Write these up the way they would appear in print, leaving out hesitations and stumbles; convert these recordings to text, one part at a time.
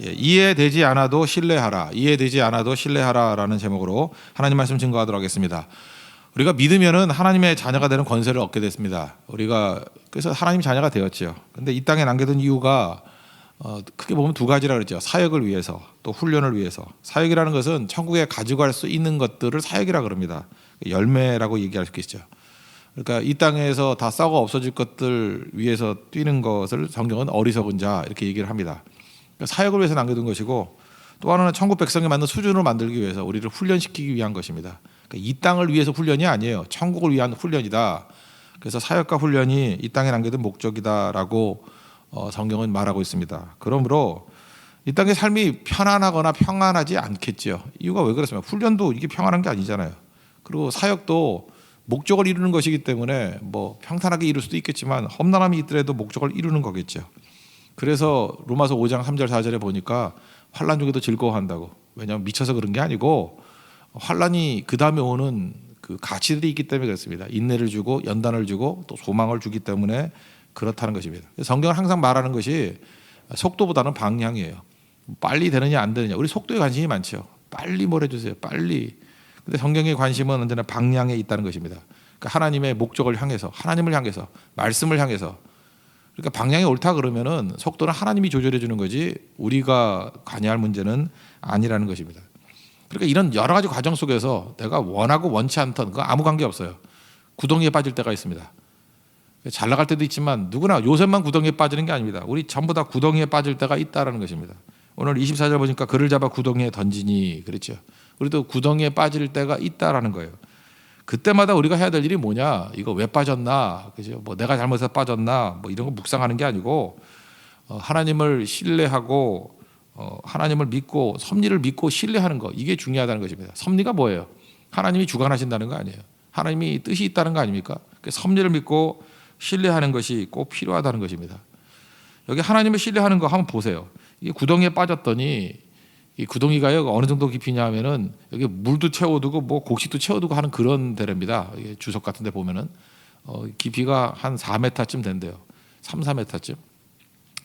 예, 이해되지 않아도 신뢰하라. 이해되지 않아도 신뢰하라라는 제목으로 하나님 말씀 증거하도록 하겠습니다. 우리가 믿으면은 하나님의 자녀가 되는 권세를 얻게 됐습니다. 우리가 그래서 하나님 자녀가 되었죠. 근데 이 땅에 남겨둔 이유가 크게 보면 두 가지라 그랬죠. 사역을 위해서, 또 훈련을 위해서. 사역이라는 것은 천국에 가져갈 수 있는 것들을 사역이라 그럽니다. 열매라고 얘기할 수 있겠죠. 그러니까 이 땅에서 다 썩어 없어질 것들 위해서 뛰는 것을 성경은 어리석은 자 이렇게 얘기를 합니다. 그러니까 사역을 위해서 남겨둔 것이고, 또 하나는 천국 백성에 맞는 수준으로 만들기 위해서 우리를 훈련시키기 위한 것입니다. 그러니까 이 땅을 위해서 훈련이 아니에요. 천국을 위한 훈련이다. 그래서 사역과 훈련이 이 땅에 남겨둔 목적이다라고 성경은 말하고 있습니다. 그러므로 이 땅의 삶이 편안하거나 평안하지 않겠죠. 이유가 왜 그렇습니까? 훈련도 이게 평안한 게 아니잖아요. 그리고 사역도 목적을 이루는 것이기 때문에 뭐 평탄하게 이룰 수도 있겠지만 험난함이 있더라도 목적을 이루는 거겠죠. 그래서 로마서 5장 3절 4절에 보니까 환난 중에도 즐거워한다고. 왜냐하면 미쳐서 그런 게 아니고 환난이 그 다음에 오는 그 가치들이 있기 때문에 그렇습니다. 인내를 주고 연단을 주고 또 소망을 주기 때문에 그렇다는 것입니다. 성경은 항상 말하는 것이 속도보다는 방향이에요. 빨리 되느냐 안 되느냐. 우리 속도에 관심이 많죠. 빨리 뭘 해주세요. 빨리. 근데 성경의 관심은 언제나 방향에 있다는 것입니다. 그러니까 하나님의 목적을 향해서, 하나님을 향해서, 말씀을 향해서. 그러니까 방향이 옳다 그러면은 속도는 하나님이 조절해 주는 거지 우리가 관여할 문제는 아니라는 것입니다. 그러니까 이런 여러 가지 과정 속에서 내가 원하고 원치 않던 그 아무 관계 없어요. 구덩이에 빠질 때가 있습니다. 잘 나갈 때도 있지만 누구나 요셉만 구덩이에 빠지는 게 아닙니다. 우리 전부 다 구덩이에 빠질 때가 있다라는 것입니다. 오늘 24절 보니까 그를 잡아 구덩이에 던지니 그랬죠. 우리도 구덩이에 빠질 때가 있다라는 거예요. 그때마다 우리가 해야 될 일이 뭐냐? 이거 왜 빠졌나? 그죠? 뭐 내가 잘못해서 빠졌나? 뭐 이런 거 묵상하는 게 아니고 하나님을 신뢰하고 하나님을 믿고 섭리를 믿고 신뢰하는 거, 이게 중요하다는 것입니다. 섭리가 뭐예요? 하나님이 주관하신다는 거 아니에요. 하나님이 뜻이 있다는 거 아닙니까? 섭리를 믿고 신뢰하는 것이 꼭 필요하다는 것입니다. 여기 하나님을 신뢰하는 거 한번 보세요. 이게 구덩이에 빠졌더니 이 구덩이가요 어느 정도 깊이냐 하면은 여기 물도 채워두고 뭐 곡식도 채워두고 하는 그런 데랍니다. 주석 같은 데 보면은 깊이가 한 4m쯤 된대요. 3, 4m쯤.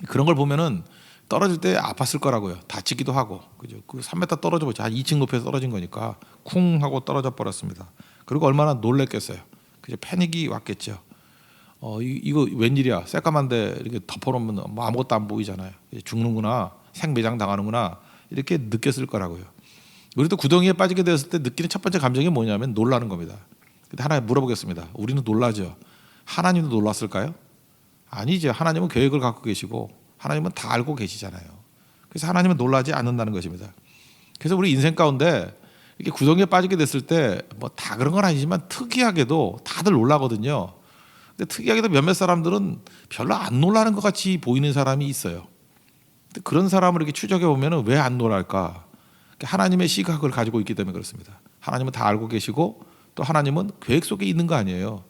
그런 걸 보면은 떨어질 때 아팠을 거라고요. 다치기도 하고. 그죠? 그 3m 떨어져 보자. 한 2층 높이에서 떨어진 거니까 쿵 하고 떨어져 버렸습니다. 그리고 얼마나 놀랬겠어요. 그죠? 패닉이 왔겠죠. 이거 웬일이야? 새까만데 이렇게 덮어놓으면 뭐 아무것도 안 보이잖아요. 죽는구나, 생매장 당하는구나 이렇게 느꼈을 거라고요. 우리도 구덩이에 빠지게 되었을 때 느끼는 첫 번째 감정이 뭐냐면 놀라는 겁니다. 근데 하나 물어보겠습니다. 우리는 놀라죠. 하나님도 놀랐을까요? 아니죠. 하나님은 계획을 갖고 계시고 하나님은 다 알고 계시잖아요. 그래서 하나님은 놀라지 않는다는 것입니다. 그래서 우리 인생 가운데 이렇게 구덩이에 빠지게 됐을 때 뭐 다 그런 건 아니지만 특이하게도 다들 놀라거든요. 근데 특이하게도 몇몇 사람들은 별로 안 놀라는 것 같이 보이는 사람이 있어요. 근데 그런 사람을 이렇게 추적해 보면 왜 안 놀랄까? 하나님의 시각을 가지고 있기 때문에 그렇습니다. 하나님은 다 알고 계시고 또 하나님은 계획 속에 있는 거 아니에요.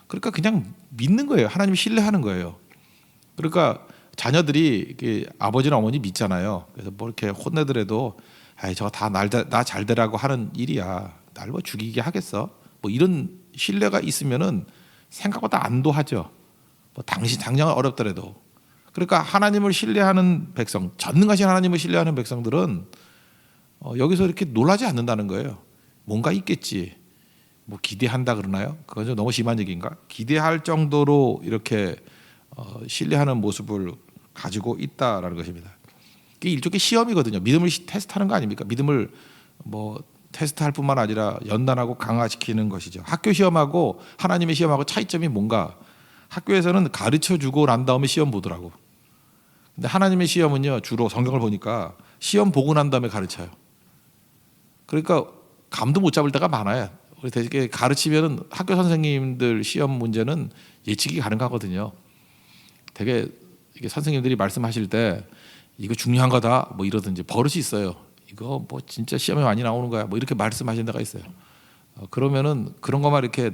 그러니까 그냥 믿는 거예요. 하나님을 신뢰하는 거예요. 그러니까 자녀들이 이렇게 아버지나 어머니 믿잖아요. 그래서 뭐 이렇게 혼내더라도 아이 저거 다 나 잘 되라고 하는 일이야. 날 뭐 죽이게 하겠어? 뭐 이런 신뢰가 있으면은 생각보다 안도하죠. 뭐 당장 어렵더라도. 그러니까 하나님을 신뢰하는 백성, 전능하신 하나님을 신뢰하는 백성들은 여기서 이렇게 놀라지 않는다는 거예요. 뭔가 있겠지. 뭐 기대한다 그러나요? 그건 좀 너무 심한 얘기인가? 기대할 정도로 이렇게 신뢰하는 모습을 가지고 있다라는 것입니다. 이게 일종의 시험이거든요. 믿음을 테스트하는 거 아닙니까? 믿음을 뭐 테스트할 뿐만 아니라 연단하고 강화시키는 것이죠. 학교 시험하고 하나님의 시험하고 차이점이 뭔가? 학교에서는 가르쳐주고 난 다음에 시험 보더라고. 근데 하나님의 시험은요 주로 성경을 보니까 시험 보고 난 다음에 가르쳐요. 그러니까 감도 못 잡을 때가 많아요. 우리 되게 가르치면은 학교 선생님들 시험 문제는 예측이 가능하거든요. 되게 이게 선생님들이 말씀하실 때 이거 중요한 거다 뭐 이러든지 버릇이 있어요. 이거 뭐 진짜 시험에 많이 나오는 거야 뭐 이렇게 말씀하시는 데가 있어요. 그러면은 그런 것만 이렇게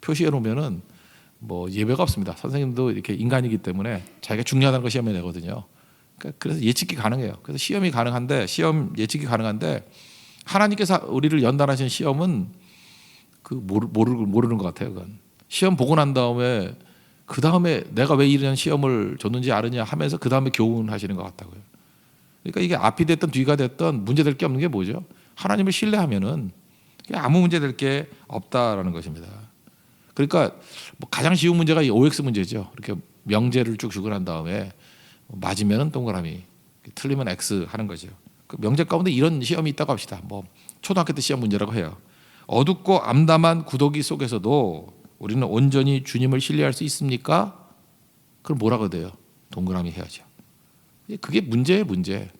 표시해 놓으면은 뭐 예배가 없습니다. 선생님도 이렇게 인간이기 때문에 자기가 중요하다는 거 시험에 내거든요. 그래서 예측이 가능해요. 그래서 시험이 가능한데 시험 예측이 가능한데 하나님께서 우리를 연단하신 시험은 그 모르는 것 같아요. 그건 시험 보고 난 다음에 그 다음에 내가 왜 이런 시험을 줬는지 아느냐 하면서 그 다음에 교훈하시는 것 같다고요. 그러니까 이게 앞이 됐든 뒤가 됐든 문제될 게 없는 게 뭐죠? 하나님을 신뢰하면은 아무 문제될 게 없다라는 것입니다. 그러니까 뭐 가장 쉬운 문제가 이 OX 문제죠. 이렇게 명제를 쭉 주고 난 다음에 맞으면은 동그라미, 틀리면 X 하는 거죠. 그 명제 가운데 이런 시험이 있다고 합시다. 뭐 초등학교 때 시험 문제라고 해요. 어둡고 암담한 구더기 속에서도 우리는 온전히 주님을 신뢰할 수 있습니까? 그럼 뭐라고 돼요? 동그라미 해야죠. 그게 문제예요, 문제.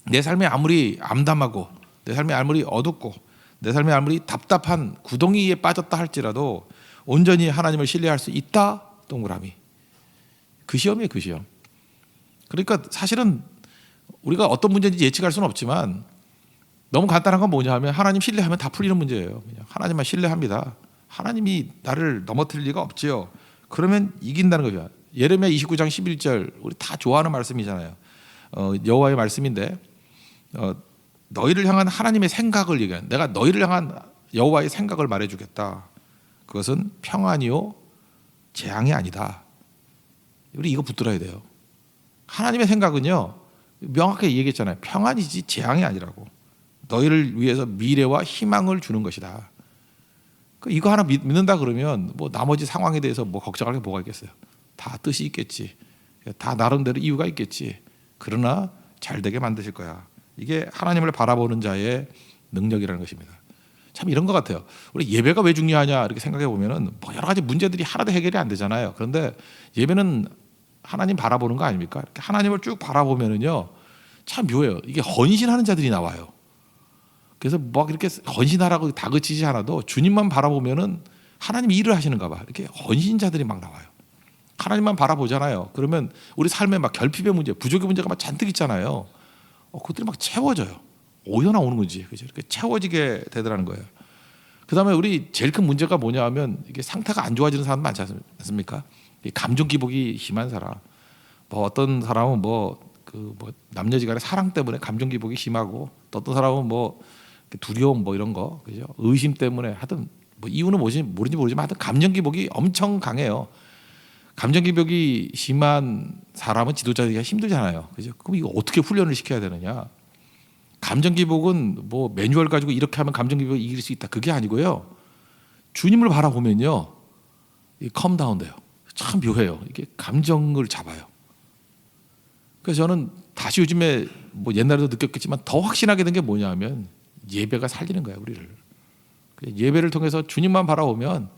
내 삶이 아무리 암담하고 내 삶이 아무리 어둡고 내 삶이 아무리 답답한 구덩이에 빠졌다 할지라도 온전히 하나님을 신뢰할 수 있다? 동그라미. 그 시험이에요, 그 시험. 그러니까 사실은 우리가 어떤 문제인지 예측할 수는 없지만 너무 간단한 건 뭐냐 하면 하나님 신뢰하면 다 풀리는 문제예요. 그냥 하나님만 신뢰합니다. 하나님이 나를 넘어뜨릴 리가 없지요. 그러면 이긴다는 거죠. 예레미야 29장 11절 우리 다 좋아하는 말씀이잖아요. 여호와의 말씀인데 너희를 향한 하나님의 생각을 얘기하는, 내가 너희를 향한 여호와의 생각을 말해주겠다. 그것은 평안이요 재앙이 아니다. 우리 이거 붙들어야 돼요. 하나님의 생각은요 명확하게 얘기했잖아요. 평안이지 재앙이 아니라고. 너희를 위해서 미래와 희망을 주는 것이다. 이거 하나 믿는다 그러면 뭐 나머지 상황에 대해서 뭐 걱정할 게 뭐가 있겠어요. 다 뜻이 있겠지. 다 나름대로 이유가 있겠지. 그러나 잘 되게 만드실 거야. 이게 하나님을 바라보는 자의 능력이라는 것입니다. 참 이런 것 같아요. 우리 예배가 왜 중요하냐 이렇게 생각해 보면은 뭐 여러 가지 문제들이 하나도 해결이 안 되잖아요. 그런데 예배는 하나님 바라보는 거 아닙니까? 이렇게 하나님을 쭉 바라보면은요 참 묘해요. 이게 헌신하는 자들이 나와요. 그래서 막 이렇게 헌신하라고 다그치지 않아도 주님만 바라보면은 하나님이 일을 하시는가 봐. 이렇게 헌신자들이 막 나와요. 하나님만 바라보잖아요. 그러면 우리 삶에 막 결핍의 문제, 부족의 문제가 막 잔뜩 있잖아요. 그것들이 막 채워져요. 어디서 나오는 건지, 그죠? 이렇게 채워지게 되더라는 거예요. 그다음에 우리 제일 큰 문제가 뭐냐 하면 이게 상태가 안 좋아지는 사람 많지 않습니까? 감정 기복이 심한 사람. 뭐 어떤 사람은 뭐 남녀지간의 사랑 때문에 감정 기복이 심하고, 또 어떤 사람은 뭐 두려움 뭐 이런 거, 그죠? 의심 때문에 하여튼 뭐 이유는 뭐지 모르지 모르지만 하여튼 감정 기복이 엄청 강해요. 감정 기복이 심한 사람은 지도자들이 힘들잖아요. 그죠? 그럼 이거 어떻게 훈련을 시켜야 되느냐? 감정 기복은 뭐 매뉴얼 가지고 이렇게 하면 감정 기복을 이길 수 있다. 그게 아니고요. 주님을 바라보면요. 이 컴다운 돼요. 참 묘해요. 이게 감정을 잡아요. 그래서 저는 다시 요즘에 뭐 옛날에도 느꼈겠지만 더 확신하게 된 게 뭐냐 하면 예배가 살리는 거예요, 우리를. 예배를 통해서 주님만 바라보면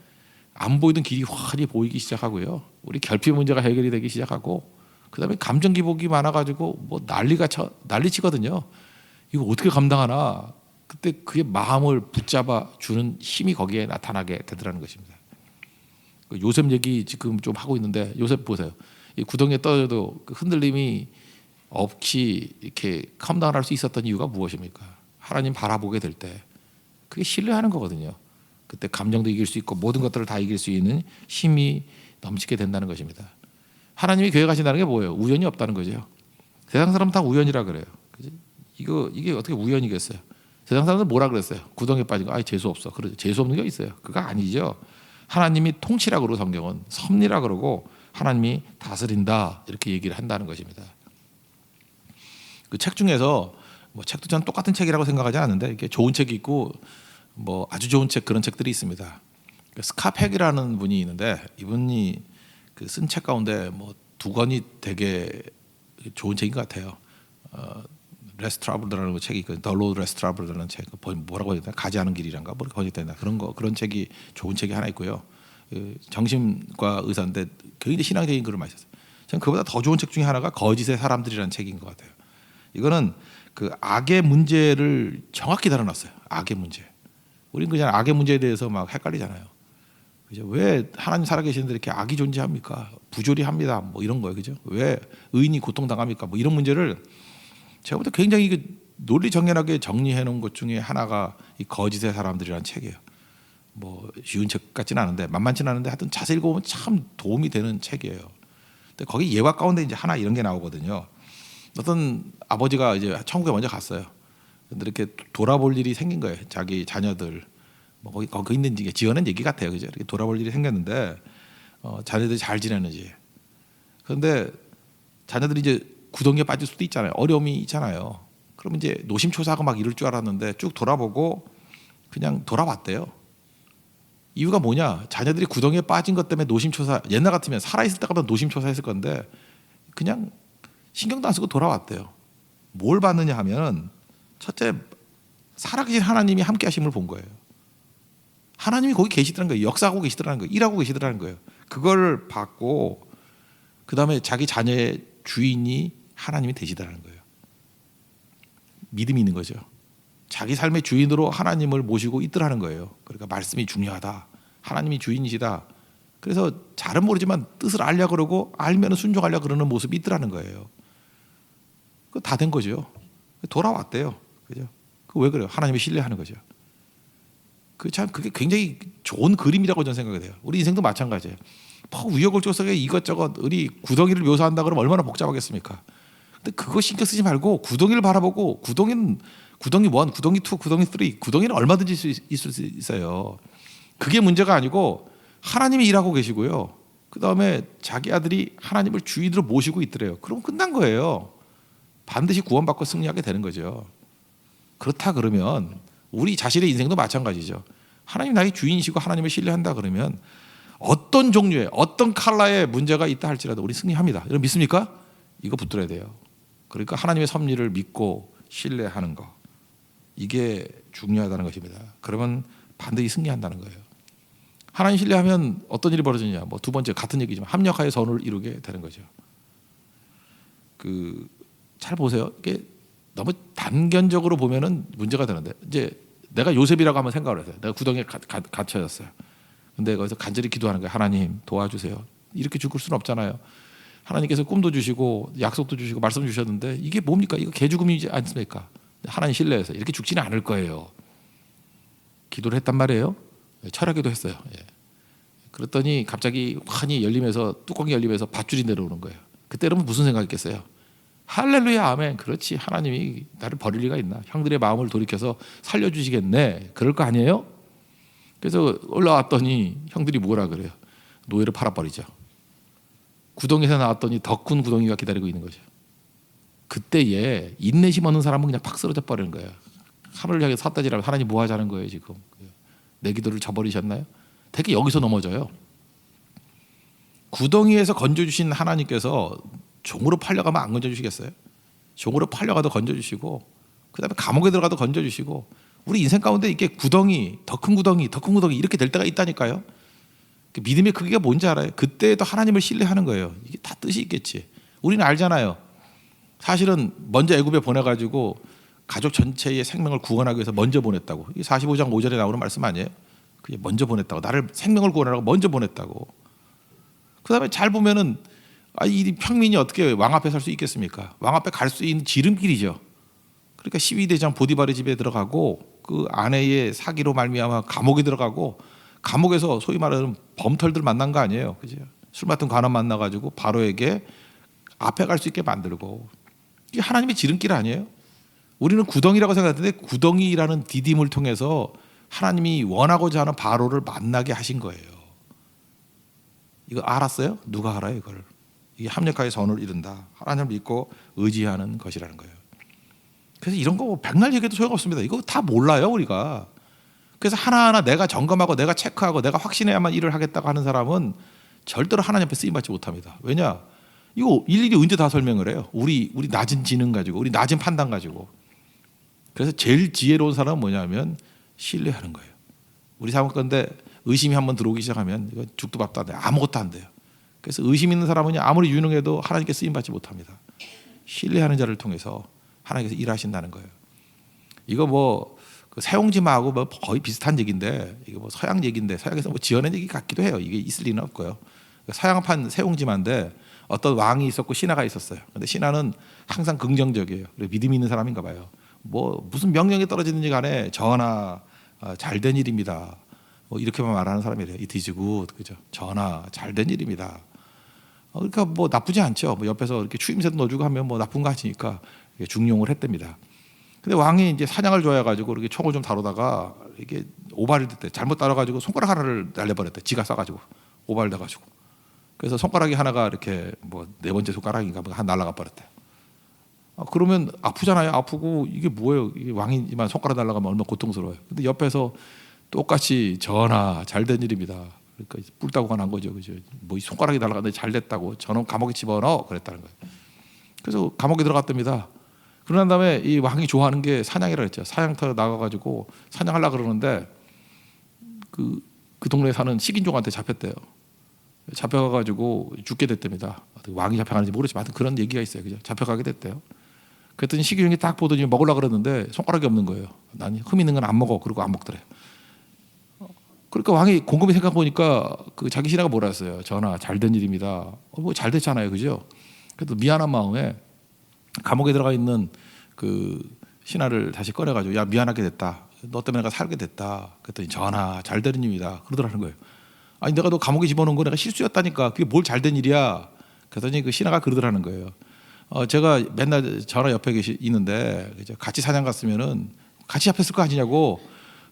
안 보이던 길이 환히 보이기 시작하고요. 우리 결핍 문제가 해결이 되기 시작하고, 그다음에 감정 기복이 많아가지고 뭐 난리치거든요. 이거 어떻게 감당하나? 그때 그의 마음을 붙잡아 주는 힘이 거기에 나타나게 되더라는 것입니다. 요셉 얘기 지금 좀 하고 있는데 요셉 보세요. 이 구덩이에 떨어져도 그 흔들림이 없이 이렇게 컴다운할 수 있었던 이유가 무엇입니까? 하나님 바라보게 될 때 그게 신뢰하는 거거든요. 그때 감정도 이길 수 있고 모든 것들을 다 이길 수 있는 힘이 넘치게 된다는 것입니다. 하나님이 계획하신다는 게 뭐예요? 우연이 없다는 거죠. 세상 사람은 다 우연이라 그래요. 그치? 이게 어떻게 우연이겠어요? 세상 사람들 뭐라 그랬어요? 구덩이에 빠진 거, 재수 없어. 그러죠. 재수 없는 게 있어요. 그거 아니죠. 하나님이 통치라 그러고 성경은 섭리라 그러고 하나님이 다스린다 이렇게 얘기를 한다는 것입니다. 그 책 중에서 뭐 책도 저는 똑같은 책이라고 생각하지 않는데 이게 좋은 책이 있고 뭐 아주 좋은 책 그런 책들이 있습니다. 스카팩이라는 분이 있는데 이분이 그 쓴 책 가운데 뭐 두 권이 되게 좋은 책인 것 같아요. 레스 트러블이라는 책이 있거든요. 더 로드 레스 트러블이라는 책, 뭐라고 해야 되나? 가지 않은 길이란가 뭐 그렇게 되나 그런 책이 좋은 책이 하나 있고요. 정신과 의사인데 굉장히 신앙적인 글을 많이 썼어요. 저는 그보다 더 좋은 책 중에 하나가 거짓의 사람들이라는 책인 것 같아요. 이거는 그 악의 문제를 정확히 다뤄놨어요. 악의 문제. 우리는 그냥 악의 문제에 대해서 막 헷갈리잖아요. 그죠? 왜 하나님 살아계시는데 이렇게 악이 존재합니까? 부조리 합니다. 뭐 이런 거예요. 그죠? 왜 의인이 고통당합니까? 뭐 이런 문제를 제가 볼 때 굉장히 논리 정연하게 정리해 놓은 것 중에 하나가 이 거짓의 사람들이라는 책이에요. 뭐 쉬운 책 같지는 않은데 만만치는 않은데 하여튼 자세히 읽어보면 참 도움이 되는 책이에요. 근데 거기 예화 가운데 이제 하나 이런 게 나오거든요. 어떤 아버지가 이제 천국에 먼저 갔어요. 근데 이렇게 돌아볼 일이 생긴 거예요. 자기 자녀들 뭐 거기 있는지 지어낸 얘기 같아요. 그죠? 이렇게 돌아볼 일이 생겼는데 자녀들이 잘 지내는지. 그런데 자녀들이 이제 구덩이에 빠질 수도 있잖아요. 어려움이 있잖아요. 그럼 이제 노심초사하고 막 이럴 줄 알았는데 쭉 돌아보고 그냥 돌아왔대요. 이유가 뭐냐? 자녀들이 구덩이에 빠진 것 때문에 노심초사, 옛날 같으면 살아있을 때 가면 노심초사했을 건데 그냥 신경도 안 쓰고 돌아왔대요. 뭘 봤느냐 하면 첫째, 살아계신 하나님이 함께 하심을 본 거예요. 하나님이 거기 계시더라는 거예요. 역사하고 계시더라는 거예요. 일하고 계시더라는 거예요. 그걸 봤고 그 다음에 자기 자녀의 주인이 하나님이 되시더라는 거예요. 믿음이 있는 거죠. 자기 삶의 주인으로 하나님을 모시고 있더라는 거예요. 그러니까 말씀이 중요하다. 하나님이 주인이시다. 그래서 잘은 모르지만 뜻을 알려 그러고 알면 순종하려 그러는 모습이 있더라는 거예요. 그 다 된 거죠. 돌아왔대요. 그죠? 그 왜 그래요? 하나님을 신뢰하는 거죠. 그게 굉장히 좋은 그림이라고 저는 생각이 돼요. 우리 인생도 마찬가지예요. 우여곡절 속에 이것저것 우리 구덩이를 묘사한다 그러면 얼마나 복잡하겠습니까? 근데 그거 신경 쓰지 말고 구덩이를 바라보고 구덩이는 구덩이 1, 구덩이 2, 구덩이 3 구덩이는 얼마든지 있을 수 있어요. 그게 문제가 아니고 하나님이 일하고 계시고요. 그 다음에 자기 아들이 하나님을 주인으로 모시고 있더래요. 그럼 끝난 거예요. 반드시 구원받고 승리하게 되는 거죠. 그렇다 그러면 우리 자신의 인생도 마찬가지죠. 하나님 나의 주인이시고 하나님을 신뢰한다 그러면 어떤 종류의 어떤 컬러의 문제가 있다 할지라도 우리 승리합니다. 여러분 믿습니까? 이거 붙들어야 돼요. 그러니까 하나님의 섭리를 믿고 신뢰하는 거, 이게 중요하다는 것입니다. 그러면 반드시 승리한다는 거예요. 하나님 신뢰하면 어떤 일이 벌어지냐? 두 번째 같은 얘기지만 합력하여 선을 이루게 되는 거죠. 잘 보세요. 이게 너무 단견적으로 보면은 문제가 되는데 이제 내가 요셉이라고 한번 생각을 했어요. 내가 구덩이에 갇혀졌어요. 근데 거기서 간절히 기도하는 거예요. 하나님 도와주세요. 이렇게 죽을 수는 없잖아요. 하나님께서 꿈도 주시고 약속도 주시고 말씀 주셨는데 이게 뭡니까? 이거 개죽음이지 않습니까? 하나님 신뢰해서 이렇게 죽지는 않을 거예요. 기도를 했단 말이에요. 철학기도 했어요. 예. 그랬더니 갑자기 환히 열리면서 뚜껑이 열리면서 밧줄이 내려오는 거예요. 그때 여러분 무슨 생각했겠어요? 할렐루야 아멘. 그렇지, 하나님이 나를 버릴 리가 있나? 형들의 마음을 돌이켜서 살려주시겠네. 그럴 거 아니에요? 그래서 올라왔더니 형들이 뭐라 그래요? 노예를 팔아버리죠. 구덩이에서 나왔더니 더 큰 구덩이가 기다리고 있는 거죠. 그때에 인내심 없는 사람은 그냥 팍 쓰러져 버리는 거예요. 하늘을 향해 삿다지라면 하나님 뭐 하자는 거예요 지금? 내 기도를 저버리셨나요? 되게 여기서 넘어져요. 구덩이에서 건져주신 하나님께서 종으로 팔려가면 안 건져주시겠어요? 종으로 팔려가도 건져주시고 그 다음에 감옥에 들어가도 건져주시고 우리 인생 가운데 이게 구덩이, 더 큰 구덩이, 더 큰 구덩이 이렇게 될 때가 있다니까요. 믿음의 크기가 뭔지 알아요? 그때도 하나님을 신뢰하는 거예요. 이게 다 뜻이 있겠지. 우리는 알잖아요. 사실은 먼저 애굽에 보내가지고 가족 전체의 생명을 구원하기 위해서 먼저 보냈다고. 이게 45장 5절에 나오는 말씀 아니에요? 그게 먼저 보냈다고. 나를 생명을 구원하라고 먼저 보냈다고. 그 다음에 잘 보면은 이 평민이 어떻게 왕 앞에 설 수 있겠습니까? 왕 앞에 갈 수 있는 지름길이죠. 그러니까 12대장 보디발의 집에 들어가고 그 아내의 사기로 말미암아 감옥에 들어가고 감옥에서 소위 말하는 범털들 만난 거 아니에요. 그죠? 술 맡은 관원 만나가지고 바로에게 앞에 갈 수 있게 만들고 이게 하나님의 지름길 아니에요? 우리는 구덩이라고 생각하는데 구덩이라는 디딤을 통해서 하나님이 원하고자 하는 바로를 만나게 하신 거예요. 이거 알았어요? 누가 알아요 이걸? 이게 합력하여 선을 이룬다. 하나님을 믿고 의지하는 것이라는 거예요. 그래서 이런 거 백날 얘기해도 소용없습니다. 이거 다 몰라요 우리가. 그래서 하나하나 내가 점검하고 내가 체크하고 내가 확신해야만 일을 하겠다고 하는 사람은 절대로 하나님 앞에 쓰임받지 못합니다. 왜냐? 이거 일일이 언제 다 설명을 해요. 우리 낮은 지능 가지고 우리 낮은 판단 가지고. 그래서 제일 지혜로운 사람은 뭐냐면 신뢰하는 거예요. 우리 사모건데 의심이 한번 들어오기 시작하면 이거 죽도 밥도 안 돼요. 아무것도 안 돼요. 그래서 의심 있는 사람은 아무리 유능해도 하나님께 쓰임받지 못합니다. 신뢰하는 자를 통해서 하나님께서 일하신다는 거예요. 이거 사용지마하고 거의 비슷한 얘기인데 이거 서양 얘기인데 서양에서 지어낸 얘기 같기도 해요. 이게 있을 리는 없고요. 서양판 세용지마인데 어떤 왕이 있었고 신하가 있었어요. 근데 신하는 항상 긍정적이에요. 그리고 믿음이 있는 사람인가 봐요. 무슨 명령이 떨어지는지 간에 전하 잘된 일입니다. 이렇게만 말하는 사람이래요. It is good. 그죠? 전하 잘된 일입니다. 그러니까 나쁘지 않죠. 옆에서 이렇게 추임새도 넣어주고 하면 나쁜 거 하시니까 중용을 했답니다. 근데 왕이 이제 사냥을 좋아해가지고 이렇게 총을 좀 다루다가 이게 오발이 됐대. 잘못 다뤄가지고 손가락 하나를 날려버렸대. 지가 쏴가지고 오발돼가지고. 그래서 손가락이 하나가 이렇게 네 번째 손가락인가 하나 날아가 버렸대. 그러면 아프잖아요. 아프고 이게 뭐예요? 이게 왕이지만 손가락 날아가면 얼마나 고통스러워요. 근데 옆에서 똑같이 전하 잘된 일입니다. 그러니까 뿔따구가 난 거죠, 그죠? 뭐 손가락이 날아갔는데 잘 됐다고 저놈 감옥에 집어넣어 그랬다는 거예요. 그래서 감옥에 들어갔답니다. 그런 다음에 이 왕이 좋아하는 게 사냥이라 했죠. 사냥터 나가가지고 사냥하려 그러는데 그 동네에 사는 식인종한테 잡혔대요. 잡혀가지고 죽게 됐답니다. 왕이 잡혀가는지 모르지만 그런 얘기가 있어요. 그죠? 잡혀가게 됐대요. 그랬더니 식인종이 딱 보더니 먹으려 그러는데 손가락이 없는 거예요. 난 흠 있는 건 안 먹어. 그러고 안 먹더래요. 그러니까 왕이 곰곰이 생각해 보니까 그 자기 신하가 뭐라 했어요. 전하 잘된 일입니다. 뭐 잘 됐잖아요, 그죠? 그래도 미안한 마음에 감옥에 들어가 있는 그 신하를 다시 꺼내가지고 야 미안하게 됐다. 너 때문에 내가 살게 됐다. 그랬더니 전하 잘된 일입니다. 그러더라는 거예요. 아니 내가 너 감옥에 집어넣은 거 내가 실수였다니까. 그게 뭘 잘된 일이야. 그랬더니 그 신하가 그러더라는 거예요. 제가 맨날 전하 옆에 있는데 같이 사냥 갔으면은 같이 잡혔을 거 아니냐고.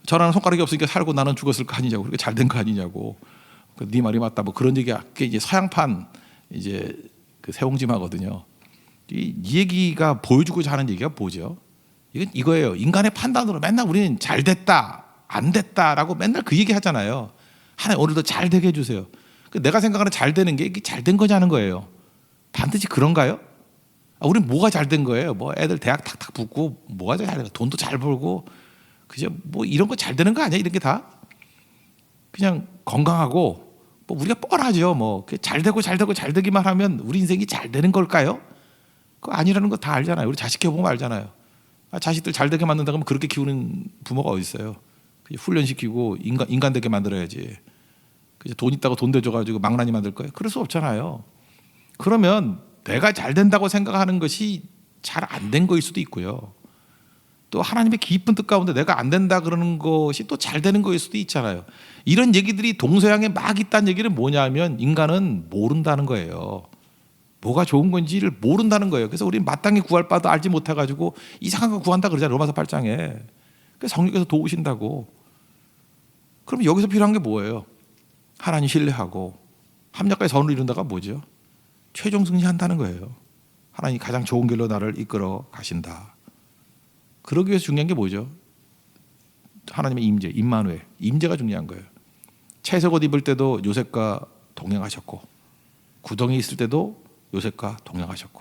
전하는 손가락이 없으니까 살고 나는 죽었을 거 아니냐고. 그렇게 잘된 거 아니냐고. 네 말이 맞다. 뭐 그런 얘기가 그게 이제 서양판 이제 그 세옹지마거든요. 이 얘기가 보여주고자 하는 얘기가 뭐죠? 이건 이거예요. 인간의 판단으로 맨날 우리는 잘 됐다, 안 됐다라고 맨날 그 얘기 하잖아요. 하나님 오늘도 잘 되게 해주세요. 내가 생각하는 잘 되는 게 이게 잘 된 거냐는 거예요. 반드시 그런가요? 우리는 뭐가 잘 된 거예요? 뭐 애들 대학 탁탁 붙고 뭐가 잘 된 거예요? 돈도 잘 벌고 그죠? 뭐 이런 거 잘 되는 거 아니야? 이런 게 다 그냥 건강하고 뭐 우리가 뻔하죠. 뭐 잘 되고 잘 되고 잘 되기만 하면 우리 인생이 잘 되는 걸까요? 그거 아니라는 거 다 알잖아요. 우리 자식 키워보면 알잖아요. 자식들 잘 되게 만든다 그러면 그렇게 키우는 부모가 어디 있어요? 훈련시키고 인간 되게 만들어야지. 돈 있다고 돈 대줘가지고 망나니 만들 거예요? 그럴 수 없잖아요. 그러면 내가 잘 된다고 생각하는 것이 잘 안 된 거일 수도 있고요. 또 하나님의 깊은 뜻 가운데 내가 안 된다 그러는 것이 또 잘 되는 거일 수도 있잖아요. 이런 얘기들이 동서양에 막 있다는 얘기는 뭐냐면 인간은 모른다는 거예요. 뭐가 좋은 건지를 모른다는 거예요. 그래서 우리는 마땅히 구할 바도 알지 못해가지고 이상한 거 구한다 그러잖아요. 로마서 8장에. 그래서 성령께서 도우신다고. 그럼 여기서 필요한 게 뭐예요? 하나님 신뢰하고 합력과의 선을 이룬다가 뭐죠? 최종 승리한다는 거예요. 하나님이 가장 좋은 길로 나를 이끌어 가신다. 그러기 위해서 중요한 게 뭐죠? 하나님의 임재, 임마누엘, 임재가 중요한 거예요. 채색 옷 입을 때도 요셉과 동행하셨고 구덩이 있을 때도 요셉과 동행하셨고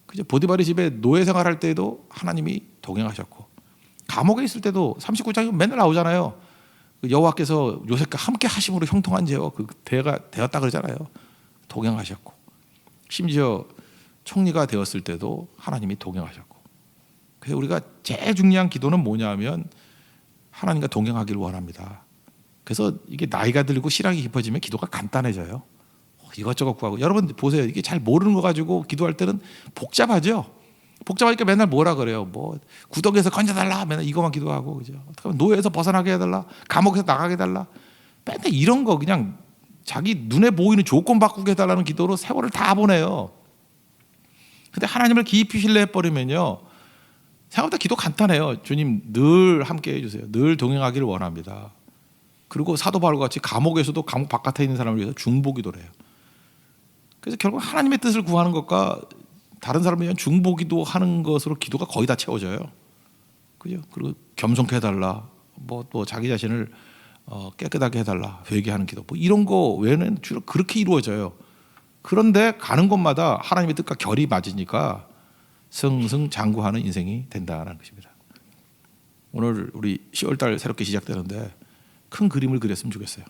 그죠? 보디바리 집에 노예 생활할 때도 하나님이 동행하셨고 감옥에 있을 때도 39장에 맨날 나오잖아요. 여호와께서 요셉과 함께 하심으로 형통한 죄와 그 대가 되었다 그러잖아요. 동행하셨고 심지어 총리가 되었을 때도 하나님이 동행하셨고 그래서 우리가 제일 중요한 기도는 뭐냐면 하나님과 동행하기를 원합니다. 그래서 이게 나이가 들고 신앙이 깊어지면 기도가 간단해져요. 이것저것 구하고 여러분 보세요. 이게 잘 모르는 거 가지고 기도할 때는 복잡하죠. 복잡하니까 맨날 뭐라 그래요. 뭐 구덩이에서 건져달라 맨날 이거만 기도하고 그죠. 노예에서 벗어나게 해달라, 감옥에서 나가게 해달라. 맨날 이런 거 그냥 자기 눈에 보이는 조건 바꾸게 해달라는 기도로 세월을 다 보내요. 근데 하나님을 깊이 신뢰해버리면요 생각보다 기도 간단해요. 주님 늘 함께 해주세요. 늘 동행하기를 원합니다. 그리고 사도 바울과 같이 감옥에서도 감옥 바깥에 있는 사람을 위해서 중보기도를 해요. 그래서 결국 하나님의 뜻을 구하는 것과 다른 사람을 위한 중보기도 하는 것으로 기도가 거의 다 채워져요. 그죠? 그리고 겸손케 해달라. 뭐 또 자기 자신을 깨끗하게 해달라. 회개하는 기도. 뭐 이런 거 외에는 주로 그렇게 이루어져요. 그런데 가는 곳마다 하나님의 뜻과 결이 맞으니까 승승장구하는 인생이 된다는 것입니다. 오늘 우리 10월달 새롭게 시작되는데 큰 그림을 그렸으면 좋겠어요.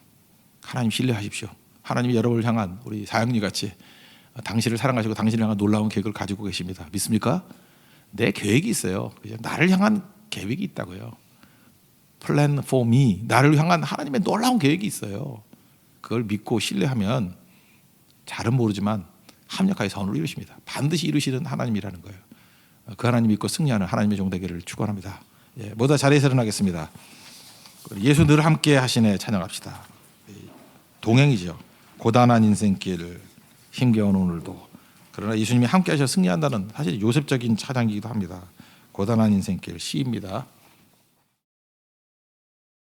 하나님 신뢰하십시오. 하나님이 여러분을 향한 우리 사형리 같이 당신을 사랑하시고 당신을 향한 놀라운 계획을 가지고 계십니다. 믿습니까? 내 계획이 있어요. 나를 향한 계획이 있다고요. Plan for me. 나를 향한 하나님의 놀라운 계획이 있어요. 그걸 믿고 신뢰하면 잘은 모르지만 합력하여 선을 이루십니다. 반드시 이루시는 하나님이라는 거예요. 그 하나님 믿고 승리하는 하나님의 종 되기를 축원합니다. 모두 자리에서 일어나겠습니다. 예수 늘 함께 하시네 찬양합시다. 동행이죠. 고단한 인생길 힘겨운 오늘도 그러나 예수님이 함께 하셔서 승리한다는 사실 요셉적인 찬양이기도 합니다. 고단한 인생길 시입니다.